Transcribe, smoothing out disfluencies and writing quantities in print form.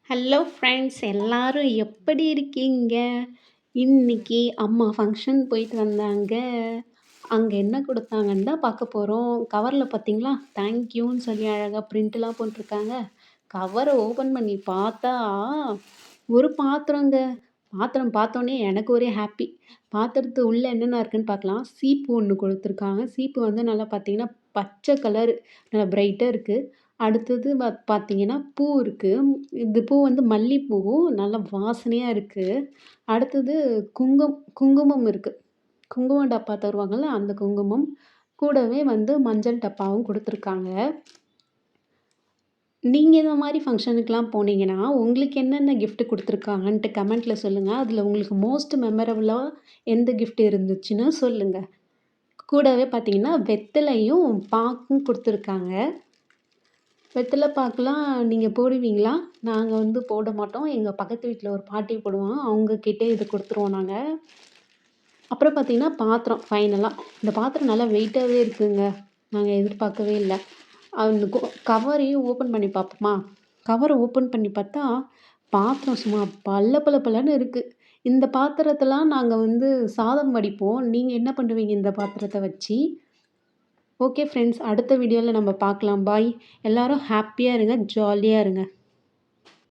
Hello friends எல்லாரும் எப்படி இருக்கீங்க? இன்னைக்கு அம்மா ஃபங்ஷன் போயிட்டு வந்தாங்க. அங்க என்ன குடுத்தாங்கன்னு தான் பார்க்க போறோம். கவர்ல பார்த்தீங்களா? தேங்க் யூன்னு சொல்லி அழகா பிரிண்ட்லாம் போட்டுருக்காங்க. கவர ஓப்பன் பண்ணி பார்த்தா, ஒரு பாத்திரங்க. பாத்திரம் பார்த்தோனே எனக்கு ஒரே ஹாப்பி. பாத்திரத்து உள்ள என்னென்ன இருக்குன்னு பார்க்கலாம். சீப்பு ஒண்ணு குடுத்துருக்காங்க. சீப்பு வந்து நல்லா பார்த்தீங்கன்னா, பச்சை கலரு நல்லா பிரைட்டா இருக்கு. அடுத்தது பார்த்தீங்கன்னா, பூ இருக்கு. இந்த பூ வந்து மல்லிப்பூ. நல்ல வாசனையா இருக்கு. அடுத்தது குங்குமம் இருக்கு. குங்குமம் டப்பா தருவாங்கல்ல, அந்த குங்குமம். கூடவே வந்து மஞ்சள் டப்பாவும் குடுத்துருக்காங்க. நீங்க இந்த மாரி ஃபங்ஷனுக்குலாம் போனீங்கன்னா, உங்களுக்கு என்னென்ன கிஃப்ட் குடுத்துருக்காங்கன்ட்டு கமெண்ட்ல சொல்லுங்க. அதுல உங்களுக்கு மோஸ்ட் மெமரபிளா எந்த கிஃப்ட் இருந்துச்சுன்னு சொல்லுங்க. கூடவே பார்த்தீங்கன்னா, வெத்தலையும், பாக்கும் குடுத்துருக்காங்க. வெத்தல பாக்குலாம் நீங்க போடுவீங்களா? நாங்க வந்து போட மாட்டோம். எங்க பக்கத்து வீட்ல ஒரு பாட்டி போடுவாங்க. அவங்க கிட்ட இது குடுத்துருவோம் நாங்க. அப்புறம் பார்த்தீங்கன்னா, பாத்திரம் ஃபைனலா. இந்த பாத்திரம் நல்லா வெயிட்டாவே இருக்குங்க. நாங்க எதிர்பார்க்கவே இல்ல. அந்த கவரையும் ஓப்பன் பண்ணி பார்ப்போமா? கவர ஓப்பன் பண்ணி பார்த்தா, பாத்திரம் சும்மா பள பள பளன்னு இருக்கு. இந்த பாத்திரத்தலாம் நாங்க வந்து சாதம் வடிப்போம். நீங்க என்ன பண்ணுவீங்க இந்த பாத்திரத்த வச்சு? Okay friends. அடுத்த வீடியோல நம்ம பார்க்கலாம். பாய். எல்லாரும் ஹேப்பியா இருங்க. ஜாலியா இருங்க.